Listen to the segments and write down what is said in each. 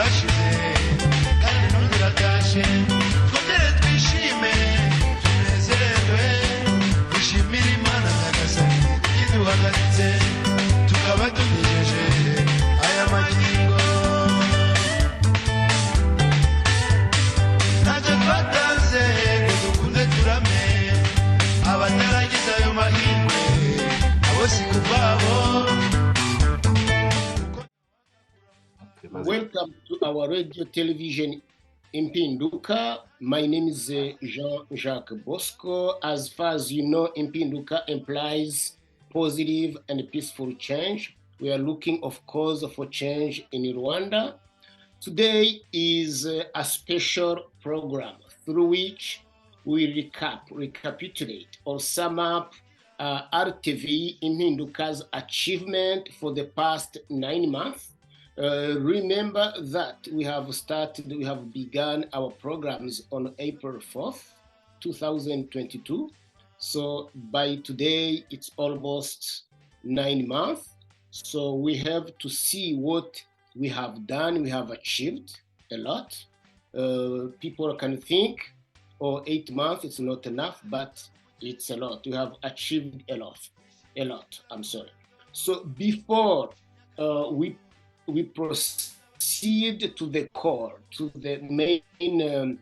burashize kandi ntuziratashe twongere twishime tunezererwe dushimire Imana Nyagasani iduhagaritse tukaba tugejeje aya magingo ntacyo twatanze ngo dukunde turame abataragize ayo mahirwe abo si kubabo. Welcome to our radio television Impinduka. My name is Jean-Jacques Bosco. As far as you know, Impinduka implies positive and peaceful change. We are looking, of course, for change in Rwanda. Today is a special program through which we recapitulate or sum up RTV Impinduka's achievement for the past 9 months. Remember that we have begun our programs on April 4th, 2022. So by today, it's almost 9 months. So we have to see what we have done. We have achieved a lot. People can think, 8 months, it's not enough, but it's a lot. We have achieved a lot, I'm sorry. So before we proceed to the core, to the main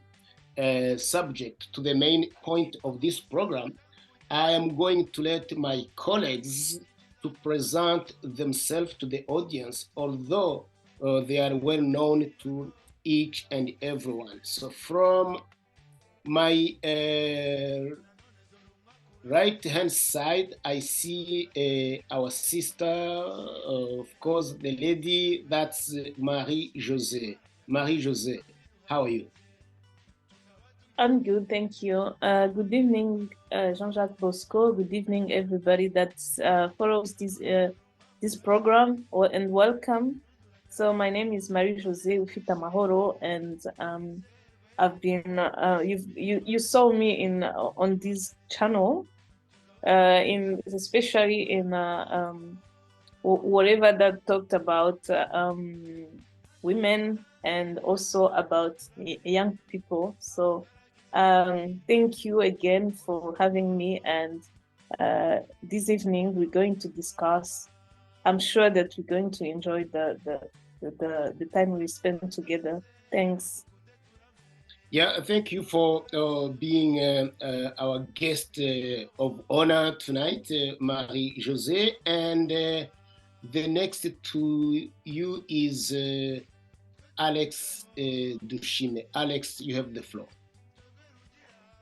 subject, to the main point of this program, I am going to let my colleagues to present themselves to the audience, although they are well known to each and everyone. So from my right-hand side, I see our sister, of course, the lady, that's Marie-Josée. Marie-Josée, how are you? I'm good, thank you. Good evening, Jean-Jacques Bosco. Good evening, everybody that follows this program, and welcome. So my name is Marie-Josée Ufita Mahoro, and I've been you saw me on this channel, especially in whatever that talked about women and also about young people. So thank you again for having me. And this evening we're going to discuss. I'm sure that we're going to enjoy the time we spend together. Thanks. Yeah, thank you for being our guest of honor tonight, Marie-Josée. And the next to you is Alex Dushime. Alex, you have the floor.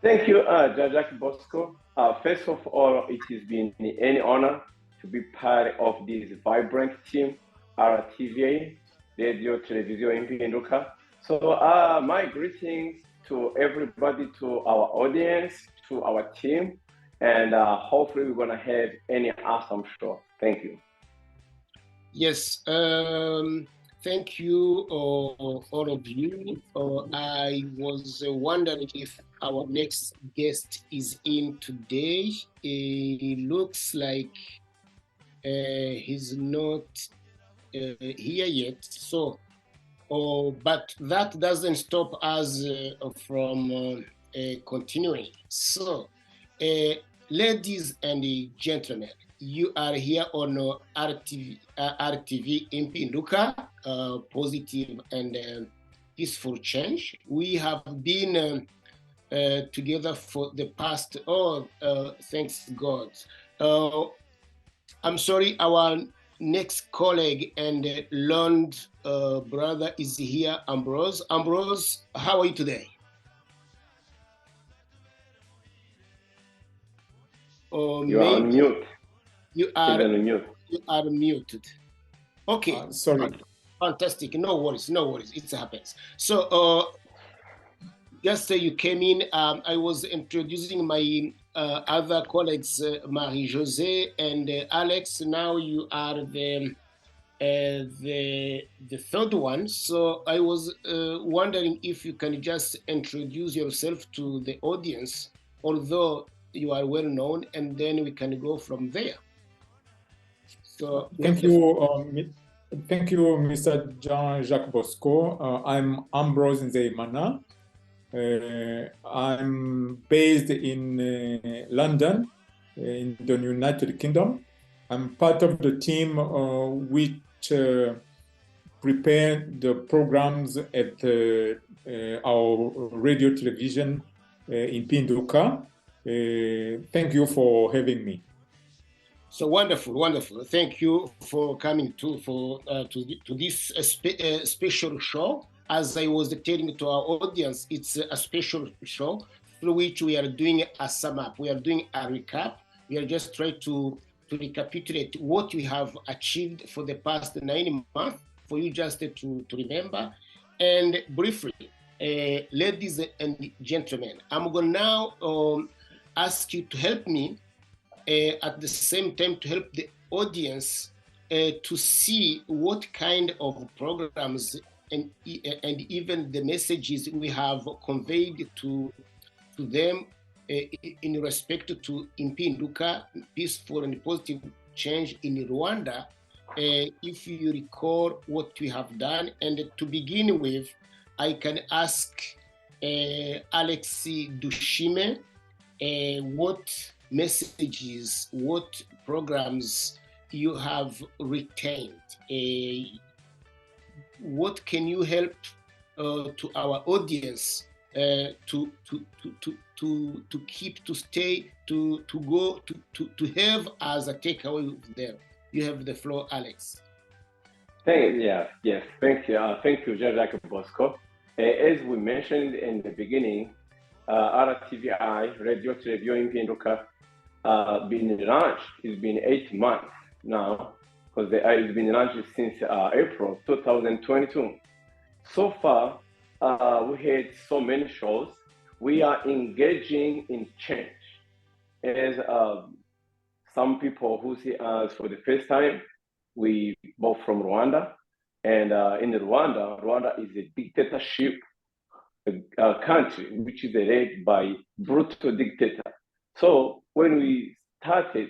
Thank you, Jean-Jacques Bosco. First of all, it has been an honor to be part of this vibrant team, RTV, Radio Television Impinduka. So my greetings to everybody, to our audience, to our team, and hopefully we're gonna have an awesome show. Thank you. Yes, thank you all of you. I was wondering if our next guest is in today. It looks like he's not here yet. So. But that doesn't stop us from continuing. So, ladies and gentlemen, you are here on RTV Impinduka, positive and peaceful change. We have been together for the past, thanks God. I'm sorry, our next colleague and learned brother is here, Ambrose. Ambrose, how are you today? You are on mute. You are muted. Okay. Sorry. Fantastic. No worries. It happens. So, just you came in. I was introducing my other colleagues, Marie-Josée and Alex. Now you are the third one. So I was wondering if you can just introduce yourself to the audience, although you are well known, and then we can go from there. So thank you, Thank you, Mr. Jean-Jacques Bosco. I'm Ambrose Nzeimana. I'm based in London, in the United Kingdom. I'm part of the team which prepare the programs at our radio television in Pinduka. Thank you for having me. So wonderful, wonderful. Thank you for coming to this special show. As I was telling to our audience, it's a special show through which we are doing a sum up. We are doing a recap. We are just trying to recapitulate what we have achieved for the past 9 months for you just to remember. And briefly, ladies and gentlemen, I'm going to now ask you to help me at the same time to help the audience to see what kind of programs and even the messages we have conveyed to them in respect to Impinduka, peaceful and positive change in Rwanda, if you recall what we have done. And to begin with, I can ask Alexi Dushime what messages, what programs you have retained. What can you help to our audience to keep, to stay, to go, to have as a takeaway there? You have the floor, Alex. Thank you, Jean-Jacques Bosco. As we mentioned in the beginning, RT-I, Radio Television Impinduka, been launched. It's been 8 months now, because it's been launched since April 2022. So far, we had so many shows. We are engaging in change. As some people who see us for the first time, we both from Rwanda, and in Rwanda is a dictatorship country which is led by brutal dictator. So when we started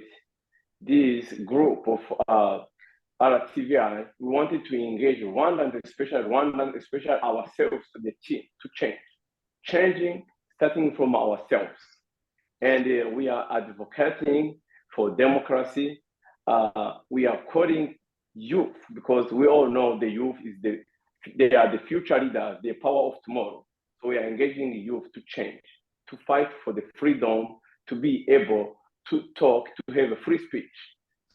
this group of RTVI, we wanted to engage Rwandans, especially ourselves, the team, to change. Changing, starting from ourselves. And we are advocating for democracy. We are calling youth, because we all know the youth they are the future leaders, the power of tomorrow. So we are engaging the youth to change, to fight for the freedom, to be able to talk, to have a free speech.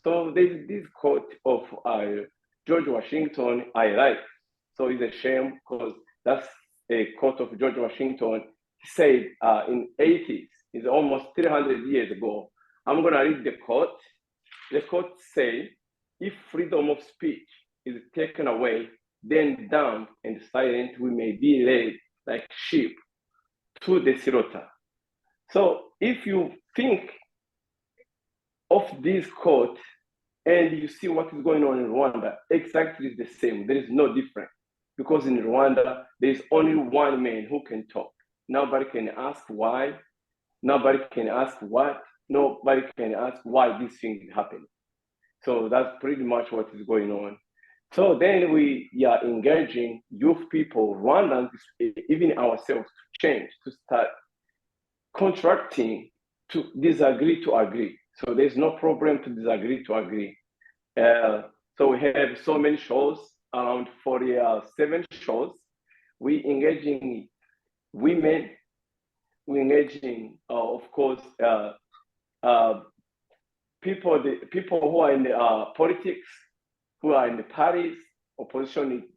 So there's this quote of George Washington I like. So it's a shame, because that's a quote of George Washington. He said in 80s, it's almost 300 years ago. I'm gonna read the quote. The quote says, "If freedom of speech is taken away, then dumb and silent we may be led like sheep to the slaughter." So if you think of this quote and you see what is going on in Rwanda, exactly the same. There is no difference, because in Rwanda, there is only one man who can talk. Nobody can ask why. Nobody can ask what. Nobody can ask why this thing is happening. So that's pretty much what is going on. So then we are engaging youth people, Rwandans, even ourselves, to change, to start contracting, to disagree to agree. So there's no problem to disagree to agree. So we have so many shows, around 47 shows. We engaging women, we engaging, of course, people who are in the politics, who are in the parties, opposition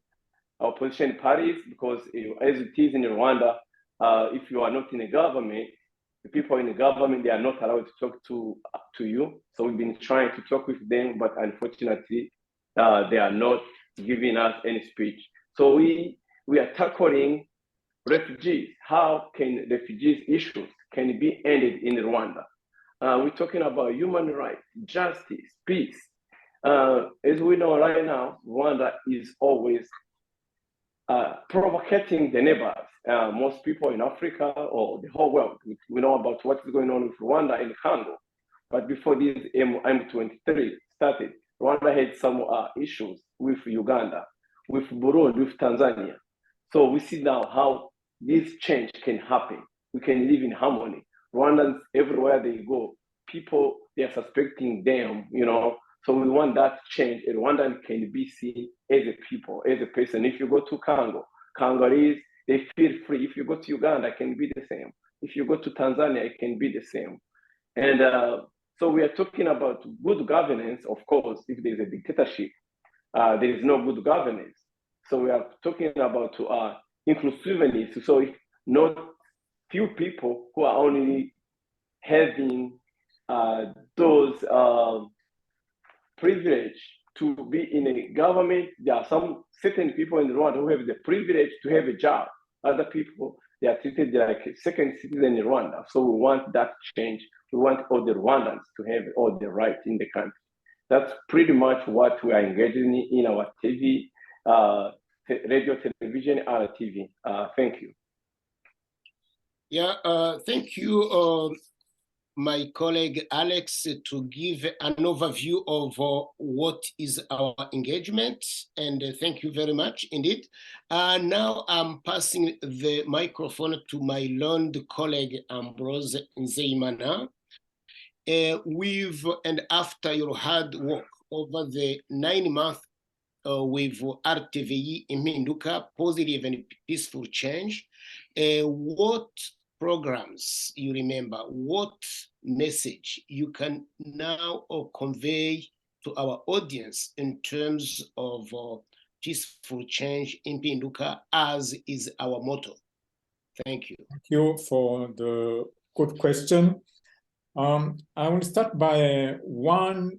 parties, because as it is in Rwanda, if you are not in the government, the people in the government, they are not allowed to talk to you. So we've been trying to talk with them, but unfortunately, they are not giving us any speech. So we are tackling refugees. How can refugees issues can be ended in Rwanda? We're talking about human rights, justice, peace. As we know right now, Rwanda is always provocating the neighbors. Most people in Africa or the whole world, we know about what is going on with Rwanda and Congo. But before this M23 started, Rwanda had some issues with Uganda, with Burundi, with Tanzania. So we see now how this change can happen. We can live in harmony. Rwandans, everywhere they go, people, they are suspecting them, you know. So we want that change. A Rwandan can be seen as a people, as a person. If you go to Congolese, they feel free. If you go to Uganda, it can be the same. If you go to Tanzania, it can be the same. And so we are talking about good governance, of course. If there's a dictatorship, there is no good governance. So we are talking about inclusiveness. So if not few people who are only having those privilege to be in a government. There are some certain people in Rwanda who have the privilege to have a job. Other people, they are treated like a second citizen in Rwanda. So we want that change. We want all the Rwandans to have all the rights in the country. That's pretty much what we are engaging in our TV, radio, television, RTV. Thank you. Yeah, thank you, my colleague Alex, to give an overview of what is our engagement. And thank you very much indeed. Now I'm passing the microphone to my learned colleague Ambrose Nzeimana. With and after your hard work over the 9 months with RT-IMPINDUKA, Positive and Peaceful Change, what programs you remember, what message you can now convey to our audience in terms of peaceful change in Pinduka, as is our motto? Thank you. Thank you for the good question. I will start by one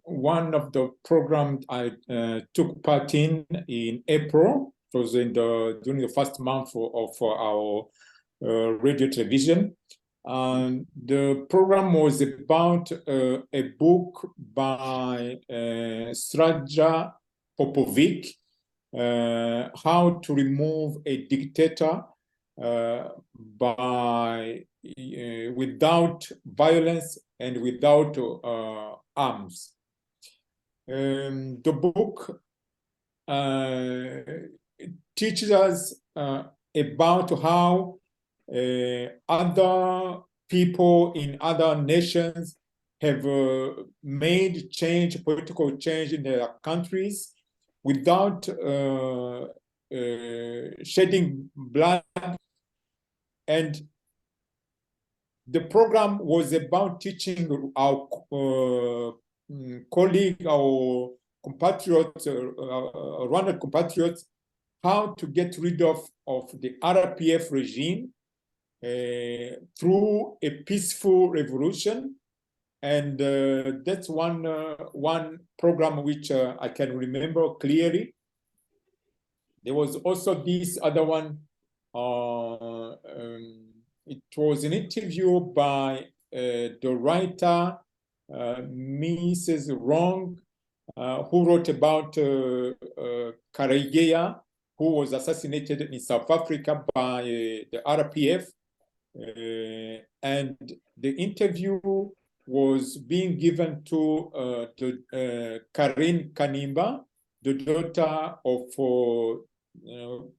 of the programs I took part in April. It was during the first month of our radio television. The program was about a book by Sraja Popovic, How to Remove a Dictator without violence and without arms. The book teaches us about how other people in other nations have made change, political change in their countries without shedding blood. And the program was about teaching our colleague, our compatriots, Rwandan compatriots, how to get rid of the RPF regime through a peaceful revolution. And that's one program which I can remember clearly. There was also this other one. It was an interview by the writer, Mrs. Wrong, who wrote about Karegeya, who was assassinated in South Africa by the RPF. And the interview was being given to Karine Kanimba, the daughter of Paul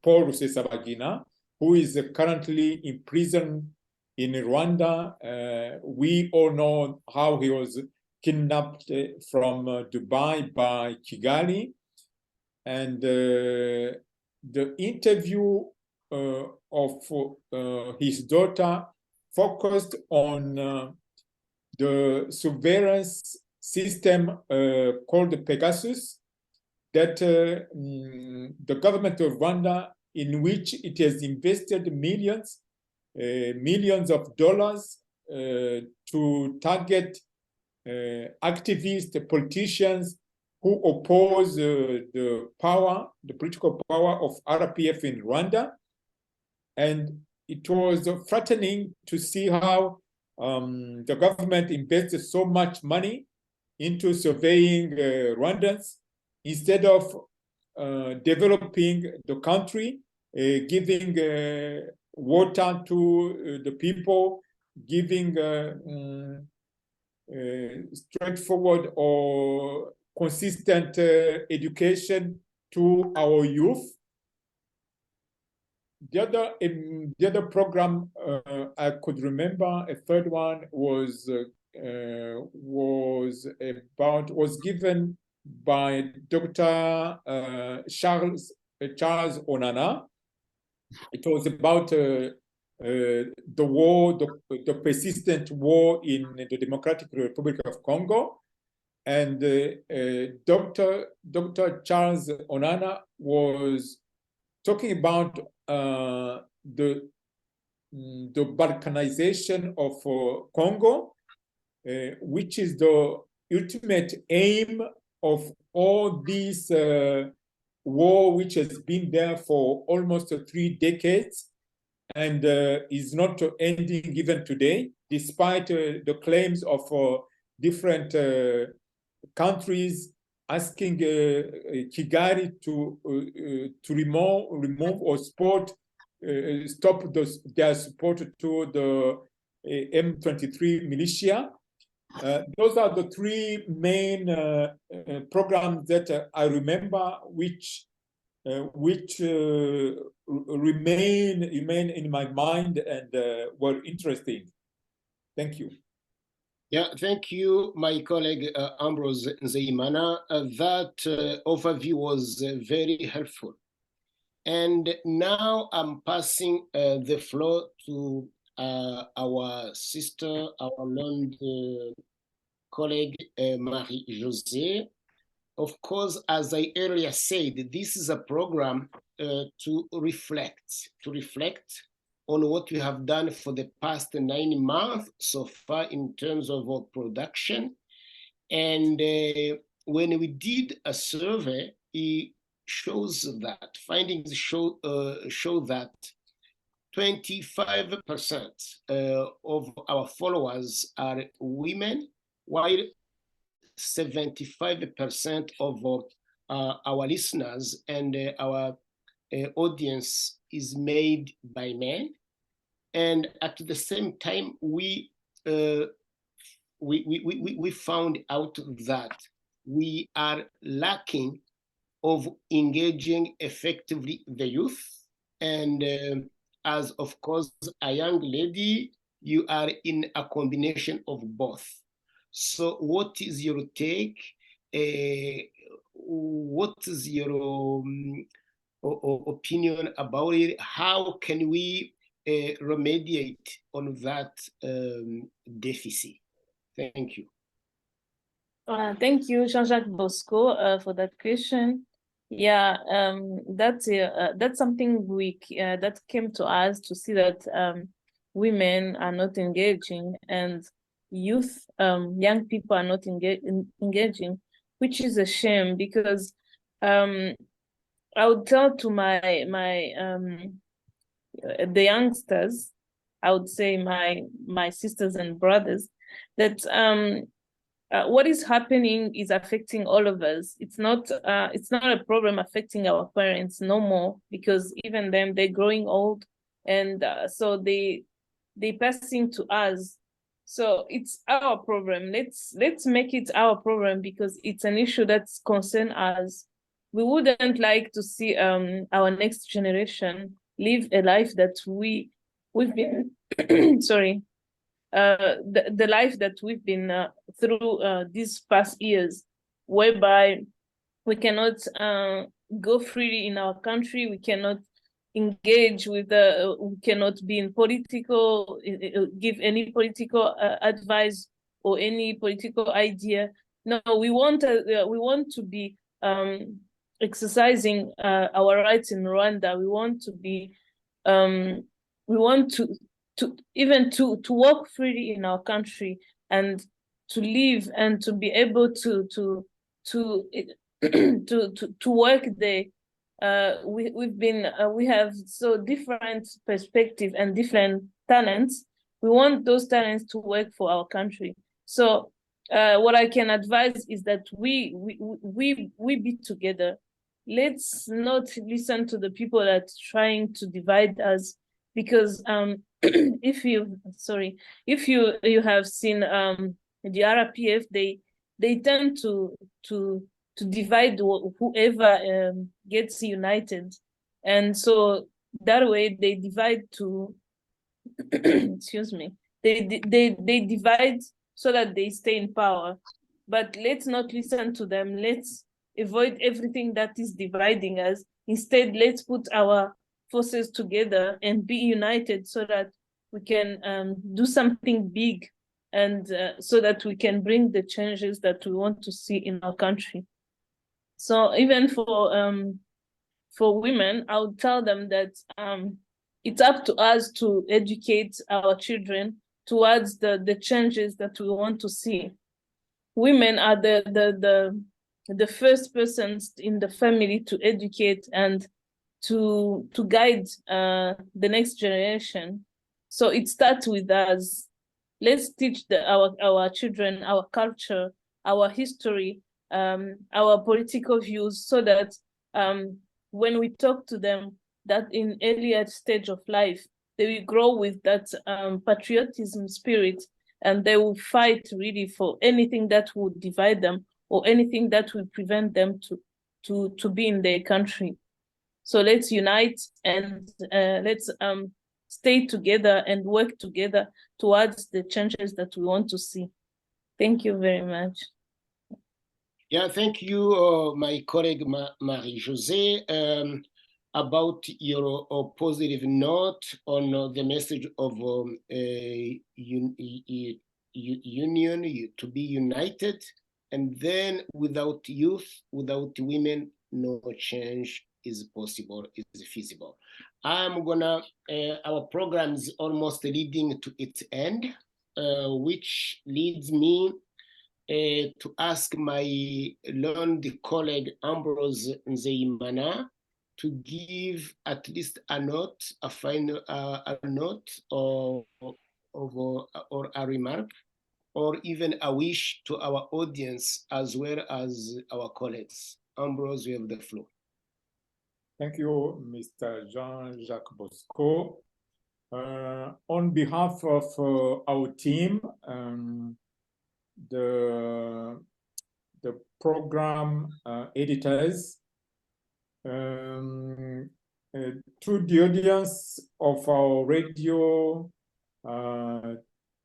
Rusesabagina, who is currently in prison in Rwanda. We all know how he was kidnapped from Dubai by Kigali. And the interview of his daughter focused on the surveillance system called Pegasus that the government of Rwanda, in which it has invested millions of dollars to target activists, politicians who oppose the political power of RPF in Rwanda. And it was frightening to see how the government invested so much money into surveying Rwandans instead of developing the country, giving water to the people, giving straightforward or consistent education to our youth. The other program I could remember, a third one was given by Dr. Charles Onana. It was about the war, the persistent war in the Democratic Republic of Congo. And Dr. Charles Onana was talking about the balkanization of Congo, which is the ultimate aim of all this war, which has been there for almost 3 decades and is not ending even today, despite the claims of different countries asking Kigali to remove or stop their support to the M23 militia. Those are the 3 main programs that I remember, which remain in my mind and were interesting. Thank you. Yeah, thank you, my colleague Ambrose Nzeimana. That overview was very helpful. And now I'm passing the floor to our sister, our learned colleague, Marie-Josée. Of course, as I earlier said, this is a program to reflect on what we have done for the past 9 months so far in terms of our production. And when we did a survey, it shows that, findings show that 25% of our followers are women, while 75% of our listeners and our audience is made by men. And at the same time, we found out that we are lacking of engaging effectively the youth. And as of course a young lady, you are in a combination of both. So what is your take? What is your opinion about it? How can we remediate on that deficit? Thank you. Thank you, Jean-Jacques Bosco, for that question. Yeah, that's something that came to us to see that women are not engaging and youth, young people are not engaging, which is a shame, because I would tell to the youngsters, I would say my sisters and brothers, that what is happening is affecting all of us. It's not a problem affecting our parents no more, because even them, they're growing old, and so they passing to us. So it's our problem. Let's make it our problem, because it's an issue that's concern us. We wouldn't like to see our next generation live a life that we've been sorry, the life that we've been through these past years, whereby we cannot go freely in our country, we cannot engage with we cannot be in political, give any political advice or any political idea. No, we want to be exercising our rights in Rwanda. We want to be we want to walk freely in our country and to live and to be able to work there. We have so different perspective and different talents. We want those talents to work for our country. So what I can advise is that we be together. Let's not listen to the people that are trying to divide us, because if you have seen the RPF, they tend to divide whoever gets united. And so that way they divide to excuse me, they divide so that they stay in power. But let's not listen to them. Let's avoid everything that is dividing us. Instead, let's put our forces together and be united so that we can do something big, and so that we can bring the changes that we want to see in our country. So even for women, I would tell them that it's up to us to educate our children towards the changes that we want to see. Women are the first persons in the family to educate and to guide the next generation. So it starts with us. Let's teach our children our culture, our history, our political views, so that when we talk to them, that in earlier stage of life, they will grow with that patriotism spirit, and they will fight really for anything that would divide them or anything that will prevent them to be in their country. So let's unite and let's stay together and work together towards the changes that we want to see. Thank you very much. Yeah, thank you, my colleague Marie-Josée, about your positive note on the message of union, to be united. And then without youth, without women, no change is possible, is feasible. Our program is almost leading to its end, which leads me to ask my learned colleague Ambrose Nzeyimana to give at least a note, a final a note or a remark, or even a wish to our audience as well as our colleagues. Ambrose, you have the floor. Thank you, Mr. Jean-Jacques Bosco. On behalf of our team, the program editors, to the audience of our radio,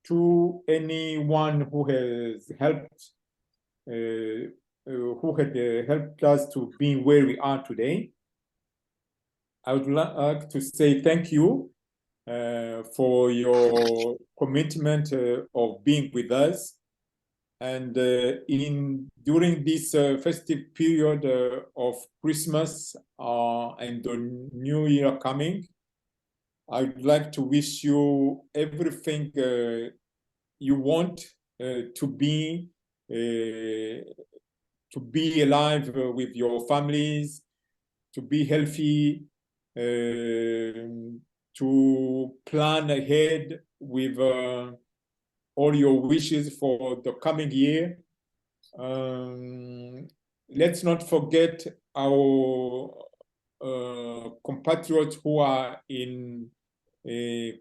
to anyone who has helped, who had helped us to be where we are today, I would like to say thank you for your commitment of being with us. And during this festive period of Christmas and the New Year coming, I'd like to wish you everything you want to be alive with your families, to be healthy, to plan ahead with all your wishes for the coming year. Let's not forget our compatriots who are in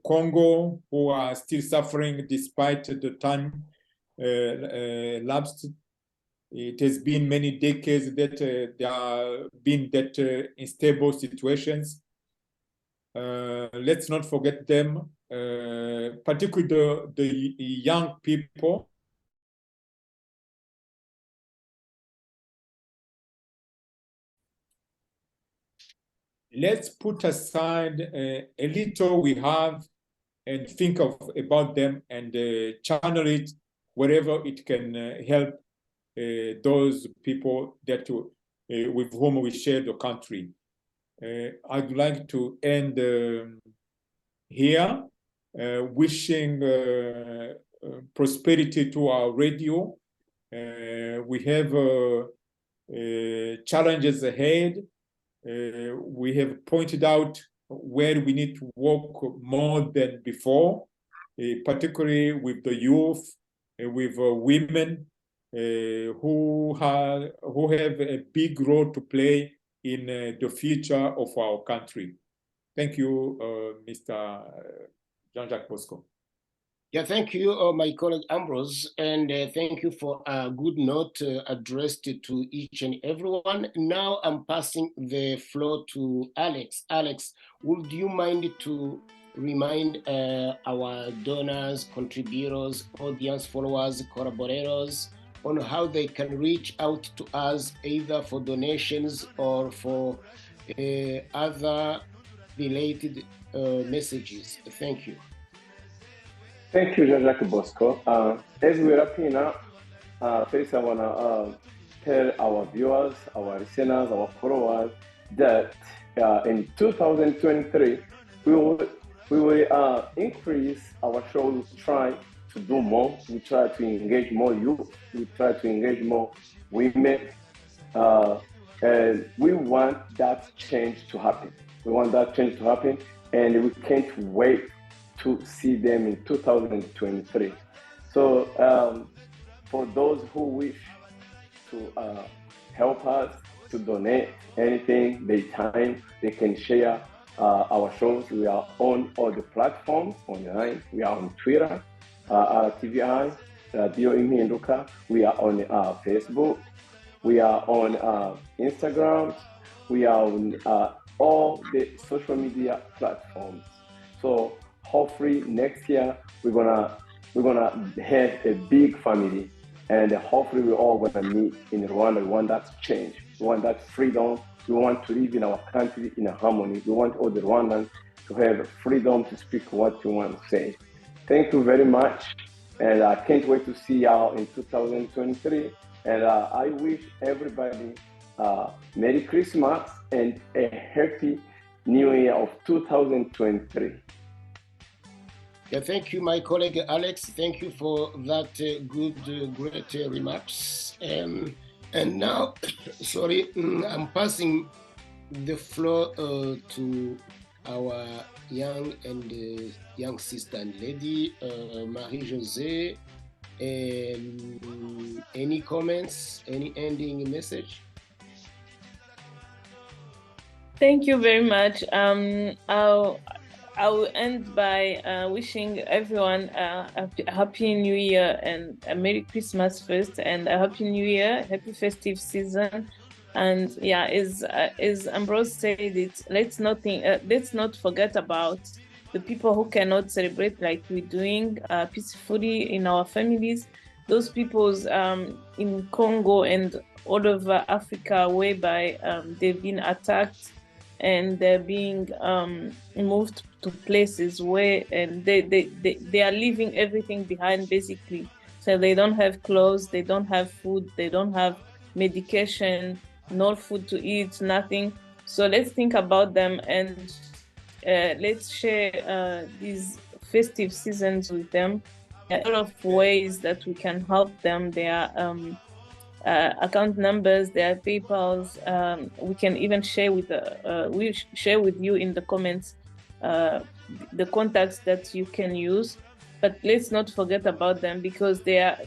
Congo, who are still suffering despite the time lapsed. It has been many decades that there have been that unstable situations. Let's not forget them, particularly the young people. Let's put aside a little we have and think about them and channel it wherever it can help those people that with whom we share the country. I'd like to end here, wishing prosperity to our radio. We have challenges ahead. We have pointed out where we need to work more than before, particularly with the youth, with women who have a big role to play in the future of our country. Thank you, Mr. Jean-Jacques Bosco. Yeah, thank you, my colleague Ambrose, and thank you for a good note addressed to each and everyone. Now I'm passing the floor to Alex. Alex, would you mind to remind our donors, contributors, audience followers, collaborators on how they can reach out to us either for donations or for other related messages? Thank you. Thank you, Jean-Jacques Bosco. As we're wrapping up, first I want to tell our viewers, our listeners, our followers that in 2023, we will increase our show. We try to do more. We try to engage more youth. We try to engage more women. And we want that change to happen. We want that change to happen, and we can't wait to see them in 2023. So for those who wish to help us to donate anything, their time, they can share our shows. We are on all the platforms online. We are on Twitter, RT-IMPINDUKA, RT-IMPINDUKA. We are on Facebook. We are on Instagram. We are on all the social media platforms. So hopefully next year we're gonna have a big family, and hopefully we're all gonna meet in Rwanda. We want that change. We want that freedom. We want to live in our country in harmony. We want all the Rwandans to have freedom to speak what we want to say. Thank you very much, and I can't wait to see y'all in 2023. And I wish everybody Merry Christmas and a Happy New Year of 2023. Yeah, thank you, my colleague Alex. Thank you for that great remarks. And now, sorry, I'm passing the floor to our young sister and lady, Marie-Josée. Any comments? Any ending message? Thank you very much. I will end by wishing everyone a Happy New Year and a Merry Christmas first, and a Happy New Year, happy festive season. And yeah, as Ambrose said, let's not forget about the people who cannot celebrate like we're doing peacefully in our families. Those peoples in Congo and all over Africa, whereby they've been attacked and they're being moved to places where they are leaving everything behind, basically. So they don't have clothes, they don't have food, they don't have medication, no food to eat, nothing. So let's think about them, and let's share these festive seasons with them. There are a lot of ways that we can help them. There are account numbers, there are PayPals. We can even share with you in the comments the contacts that you can use. But let's not forget about them, because where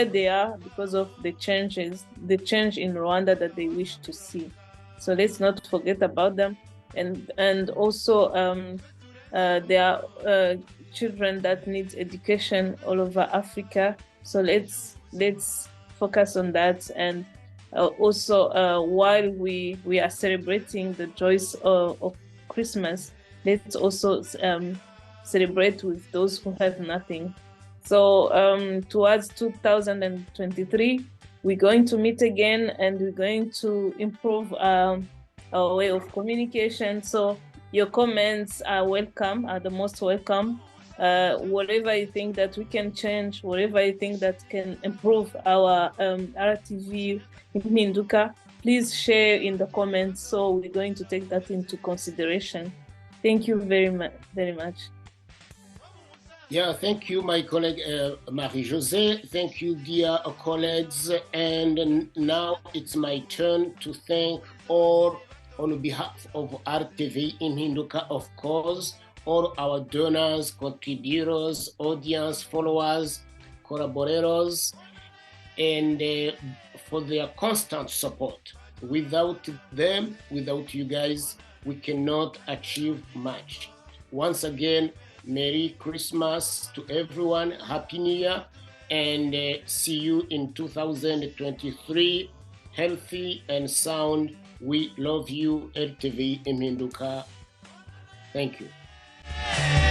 they are because of the change in Rwanda that they wish to see. So let's not forget about them. And also there are children that need education all over Africa. So let's focus on that. And also while we are celebrating the joys of Christmas, let's also celebrate with those who have nothing. So towards 2023, we're going to meet again, and we're going to improve our way of communication. So your comments are welcome, are the most welcome. Whatever you think that we can change, whatever you think that can improve our RTV IMPINDUKA, please share in the comments. So we're going to take that into consideration. Thank you very much. Yeah, thank you, my colleague Marie-Josée. Thank you, dear colleagues. And now it's my turn to thank all, on behalf of RTV IMPINDUKA, of course, all our donors, contributors, audience, followers, collaborators, and for their constant support. Without them, without you guys, we cannot achieve much. Once again, Merry Christmas to everyone. Happy New Year. And see you in 2023. Healthy and sound. We love you, RTV Impinduka. Thank you.